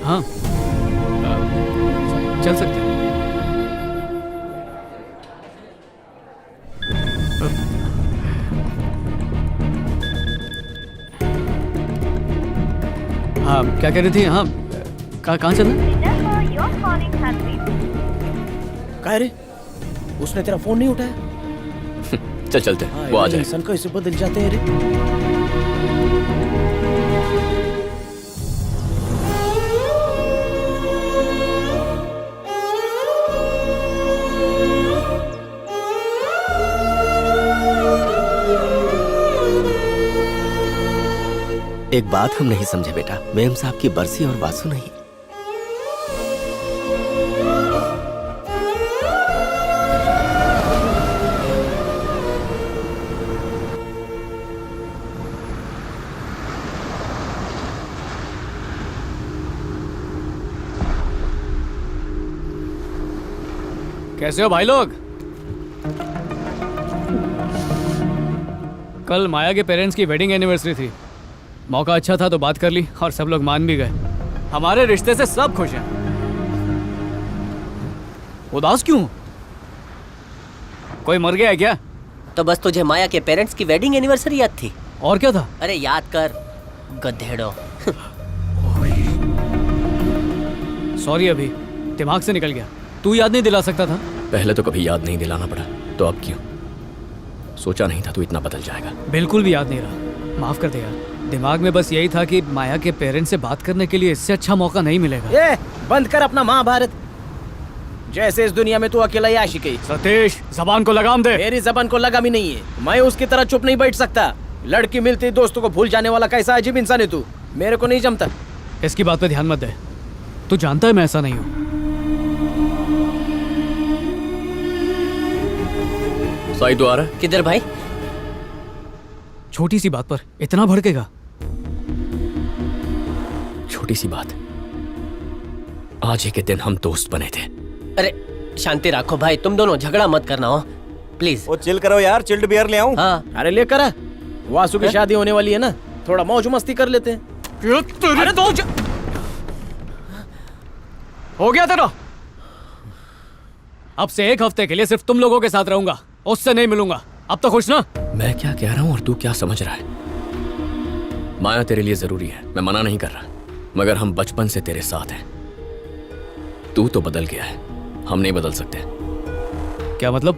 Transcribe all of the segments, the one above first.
हाँ चल सकते हैं। हाँ क्या कह रही थी? हाँ कहाँ चलना? क्या रे, उसने तेरा फोन नहीं उठाया? चल चलते हैं, वो आ जाए। इंसान कैसे बदल जाते हैं रे। एक बात हम नहीं समझे बेटा, मेम साहब की बरसी और वासु नहीं। कैसे हो भाई लोग? कल माया के पेरेंट्स की वेडिंग एनिवर्सरी थी। मौका अच्छा था तो बात कर ली और सब लोग मान भी गए। हमारे रिश्ते से सब खुश हैं। उदास क्यों? कोई मर गया है क्या? तो बस तुझे माया के पेरेंट्स की वेडिंग एनिवर्सरी याद थी? और क्या था? अरे याद कर गधेड़ो। सॉरी, अभी दिमाग से निकल गया। तू याद नहीं दिला सकता था? पहले तो कभी याद नहीं दिलाना पड़ा, तो अब क्यों? सोचा नहीं था तू इतना बदल जाएगा। बिल्कुल भी याद नहीं रहा, माफ कर दे यार। दिमाग में बस यही था कि माया के पेरेंट्स से बात करने के लिए इससे अच्छा मौका नहीं मिलेगा। ये बंद कर अपना महाभारत। जैसे इस दुनिया में तू अकेला ही आशिक है। सतीश, जबान को लगाम दे। मेरी जबान को लगाम ही नहीं है। मैं उसकी तरह चुप नहीं बैठ सकता। लड़की मिलती दोस्तों को भूल जाने वाला कैसा अजीब इंसान है तू। मेरे को नहीं जमता। इसकी बात पे ध्यान मत दे। तू जानता है मैं ऐसा नहीं हूँ। साई तो आ रहा है। किधर भाई? छोटी सी बात पर इतना भड़केगा? छोटी सी बात, आज ही के दिन हम दोस्त बने थे। अरे शांति रखो भाई, तुम दोनों झगड़ा मत करना हो प्लीज। वो चिल करो यार, चिल्ड बियर ले आऊं? हाँ अरे ले करा, वासु की शादी होने वाली है ना, थोड़ा मौज मस्ती कर लेते हैं। अरे तो हो गया तेरा। अब से एक हफ्ते के लिए सिर्फ तुम लोगों के साथ रहूंगा, उससे नहीं मिलूंगा। अब तो खुश ना? मैं क्या कह रहा हूँ और तू क्या समझ रहा है? माया तेरे लिए जरूरी है, मैं मना नहीं कर रहा, मगर हम बचपन से तेरे साथ हैं। तू तो बदल गया है, हम नहीं बदल सकते। क्या मतलब?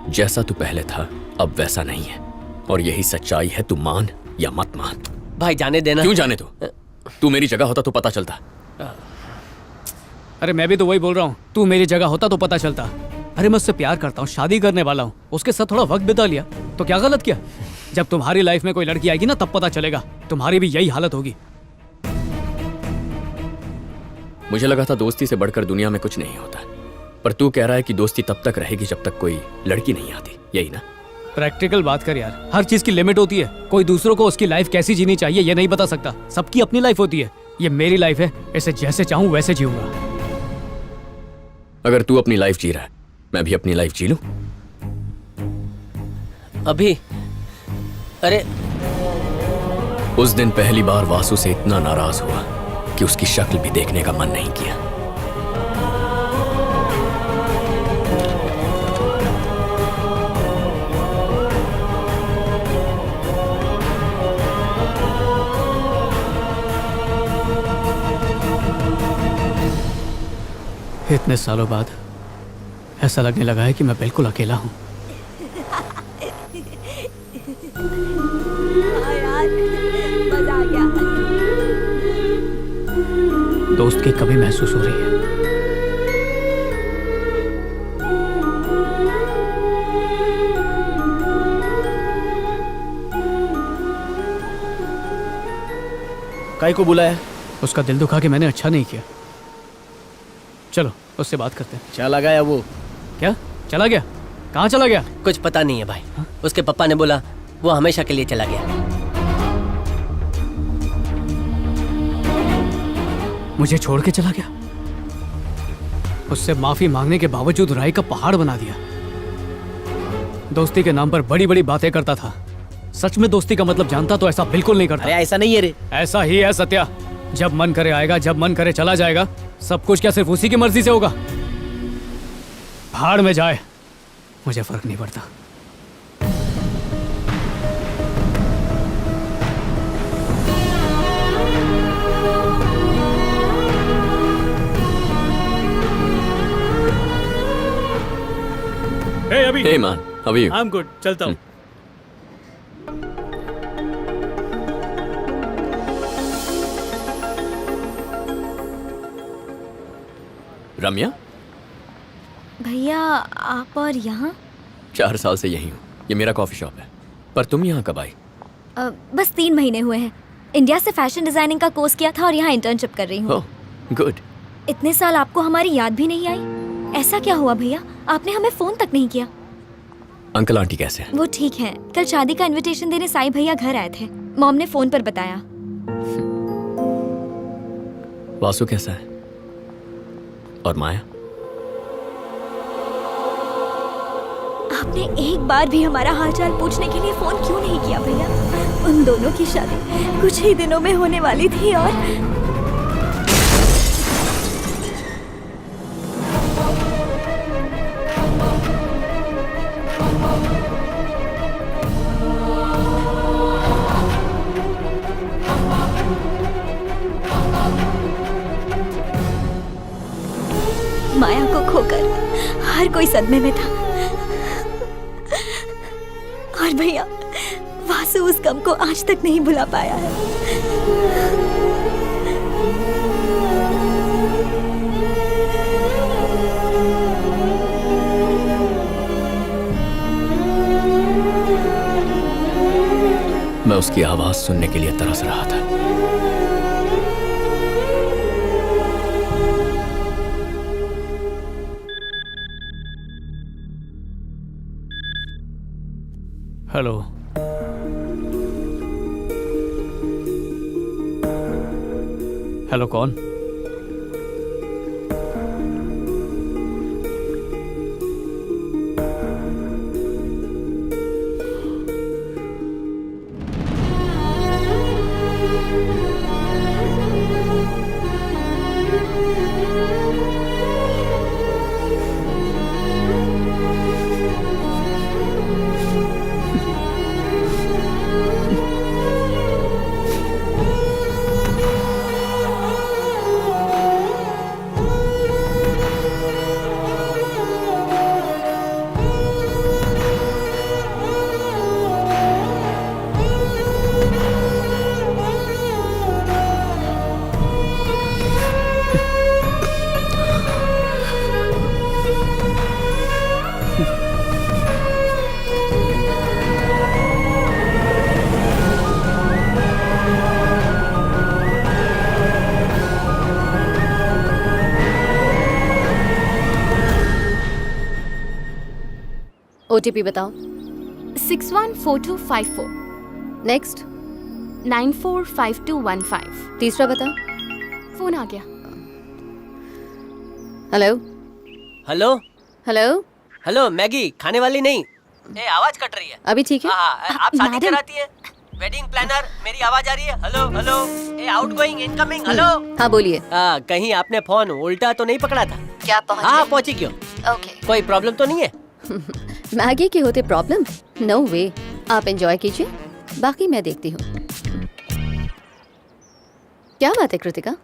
जैसा तू पहले था अब वैसा नहीं है, और यही सच्चाई है। तू मान या मत मान। भाई जाने देना। क्यों जाने दो? तू मेरी जगह होता तो पता चलता। अरे मैं भी तो वही बोल रहा हूँ, तू मेरी जगह होता तो पता चलता। अरे मैं उससे प्यार करता हूँ, शादी करने वाला हूँ, उसके साथ थोड़ा वक्त बिता लिया तो क्या गलत किया? जब तुम्हारी लाइफ में कोई लड़की आएगी ना तब पता चलेगा, तुम्हारी भी यही हालत होगी। मुझे लगा था दोस्ती से बढ़कर दुनिया में कुछ नहीं होता, पर तू कह रहा है कि दोस्ती तब तक रहेगी जब तक कोई लड़की नहीं आती, यही ना? प्रैक्टिकल बात कर यार, हर चीज की लिमिट होती है। कोई दूसरों को उसकी लाइफ कैसी जीनी चाहिए ये नहीं बता सकता। सबकी अपनी लाइफ होती है, ये मेरी लाइफ है, इसे जैसे चाहूं वैसे जीऊंगा। अगर तू अपनी लाइफ जी रहा है, मैं भी अपनी लाइफ जी लूं? अभी अरे उस दिन पहली बार वासु से इतना नाराज हुआ कि उसकी शक्ल भी देखने का मन नहीं किया। इतने सालों बाद ऐसा लगने लगा है कि मैं बिल्कुल अकेला हूँ। यार मजा आ गया। दोस्त की कमी महसूस हो रही है। काई को बुलाया? उसका दिल दुखा के मैंने अच्छा नहीं किया। चलो उससे बात करते हैं। चला गया वो? क्या चला गया? कहाँ चला गया? कुछ पता नहीं है भाई। उसके पापा ने बोला वो हमेशा के लिए चला गया। मुझे छोड़ के चला गया। उससे माफी मांगने के बावजूद राय का पहाड़ बना दिया। दोस्ती के नाम पर बड़ी बड़ी बातें करता था। सच में दोस्ती का मतलब जानता तो ऐसा बिल्कुल नहीं करता। अरे ऐसा नहीं है रे। ऐसा ही है सत्या। जब मन करे आएगा, जब मन करे चला जाएगा। सब कुछ क्या सिर्फ उसी की मर्जी से होगा? भाड़ में जाए, मुझे फर्क नहीं पड़ता। Hey, अभी Hey man, how are you? I'm good. चलता हूँ। रम्या, भैया आप और यहाँ 4 साल से यही हूँ। ये मेरा कॉफी शॉप है। पर तुम यहाँ कब आई? बस 3 महीने हुए हैं। इंडिया से फैशन डिजाइनिंग का कोर्स किया था और यहाँ इंटर्नशिप कर रही हूँ। ओह, गुड। इतने साल आपको हमारी याद भी नहीं आई? ऐसा क्या हुआ भैया, आपने हमें फोन तक नहीं किया? अंकल आंटी कैसे हैं? वो ठीक है। कल शादी का इनविटेशन देने साईं भैया घर आए थे। मॉम ने फोन पर बताया। वासु कैसा है? और माया? आपने एक बार भी हमारा हालचाल पूछने के लिए फोन क्यों नहीं किया भैया? उन दोनों की शादी कुछ ही दिनों में होने वाली थी और माया को खोकर हर कोई सदमे में था। और भैया वासु उस गम को आज तक नहीं भुला पाया है। मैं उसकी आवाज सुनने के लिए तरस रहा था। हेलो। हेलो, कौन? OTP बताओ। 614254। नेक्स्ट। 945215। तीसरा बताओ। फोन आ गया। Hello hello hello. Hello Maggi खाने वाली नहीं। ए आवाज कट रही है। अभी ठीक है? हाँ, आप शादी मैडम। कराती है? वेडिंग प्लानर, मेरी आवाज आ रही है? Hello hello. ए आउटगोइंग इनकमिंग हेलो। हाँ बोलिए। कहीं आपने फोन उल्टा तो नहीं पकड़ा था? क्या पहुंच हाँ पहुंची क्यों? ओके। कोई प्रॉब्लम तो नहीं है? मैगी के होते प्रॉब्लम? नो वे। आप एंजॉय कीजिए, बाकी मैं देखती हूँ। क्या बात है कृतिका?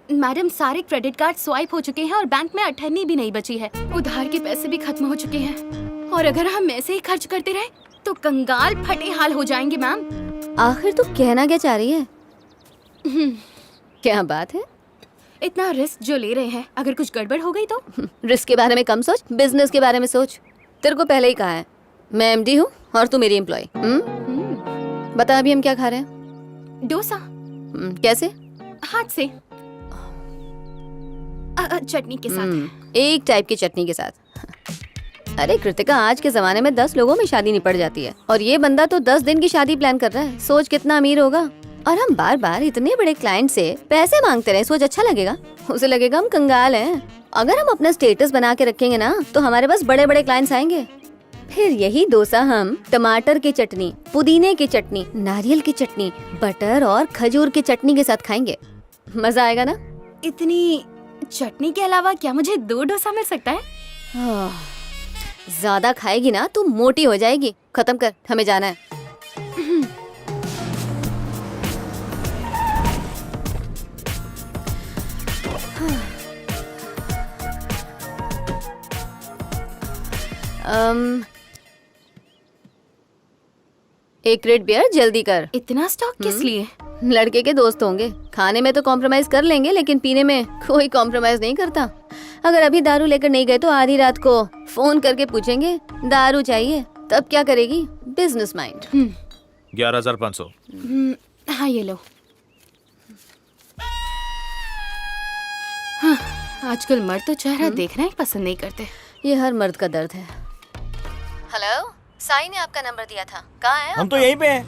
मैडम सारे क्रेडिट कार्ड स्वाइप हो चुके हैं और बैंक में 18 भी नहीं बची है। उधार के पैसे भी खत्म हो चुके हैं और अगर हम ऐसे ही खर्च करते रहे तो कंगाल फटे हाल हो जाएंगे मैम। आखिर तू कहना क्या चाह रही है? क्या बात है? इतना रिस्क जो ले रहे हैं, अगर कुछ गड़बड़ हो गई तो? रिस्क के बारे में कम सोच, बिजनेस के बारे में सोच। तेरे को पहले ही कहा है, मैं MD हूँ और तू मेरी एम्प्लॉय। बता अभी हम क्या खा रहे हैं? डोसा। कैसे? हाथ से। चटनी के साथ। एक टाइप की चटनी के साथ। अरे कृतिका, आज के जमाने में 10 लोगों में शादी निपट जाती है और ये बंदा तो 10 दिन की शादी प्लान कर रहा है। सोच कितना अमीर होगा। और हम बार बार इतने बड़े क्लाइंट से पैसे मांगते रहे, सोच अच्छा लगेगा? उसे लगेगा हम कंगाल हैं। अगर हम अपना स्टेटस बना के रखेंगे ना तो हमारे पास बड़े बड़े क्लाइंट्स आएंगे। फिर यही डोसा हम टमाटर की चटनी, पुदीने की चटनी, नारियल की चटनी, बटर और खजूर की चटनी के साथ खाएंगे। मजा आएगा ना? इतनी चटनी के अलावा क्या मुझे 2 डोसा मिल सकता है? ज्यादा खाएगी ना तो मोटी हो जाएगी। खत्म कर, हमें जाना है। एक क्रेट बियर जल्दी कर। इतना स्टॉक किस लिए? लड़के के दोस्त होंगे, खाने में तो कॉम्प्रोमाइज कर लेंगे लेकिन पीने में कोई कॉम्प्रोमाइज नहीं करता। अगर अभी दारू लेकर नहीं गए तो आधी रात को फोन करके पूछेंगे दारू चाहिए, तब क्या करेगी? Business mind. 11,500। हाँ ये लो। हाँ, आजकल मर्द तो चेहरा देखना ही पसंद नहीं करते। ये हर मर्द का दर्द है। हेलो, साई ने आपका नंबर दिया था, कहाँ है? हम तो यहीं पे हैं।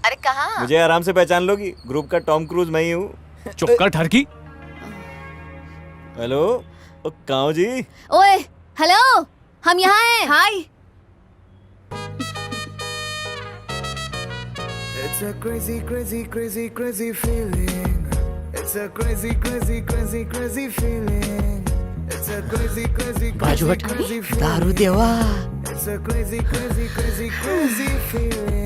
अरे कहाँ? मुझे आराम से पहचान लोगी, ग्रुप का टॉम क्रूज मैं ही हूँ। चुप कर ठरकी। हेलो, ओ काऊ जी। ओए, हेलो, हम यहाँ हैं। हाय। It's a crazy, crazy, crazy, crazy feeling. It's a crazy, crazy, crazy, crazy feeling. It's a crazy, crazy, crazy, crazy feeling. दारू देवा। It's a crazy, crazy, crazy, crazy feeling.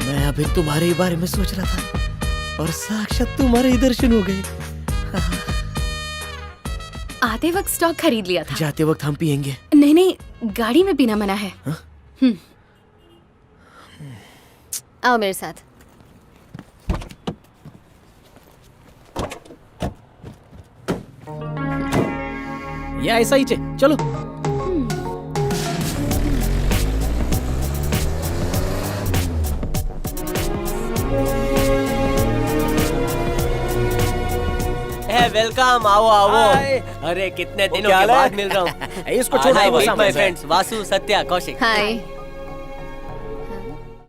मैं अभी तुम्हारे ही बारे में सोच रहा था और साक्षात तुम्हारे ही दर्शन हो गए। आते वक्त स्टॉक खरीद लिया था। जाते वक्त हम पियेंगे। नहीं नहीं, गाड़ी में पीना मना है। आओ मेरे साथ। या ऐसा ही चलो। वेलकम, आओ आओ। हाय। अरे कितने दिनों क्या के हाल है? बाद मिल रहा हूँ। इसको छोड़ो, वो सामने से। फ्रेंड्स वासु, सत्या, कौशिक। हाय।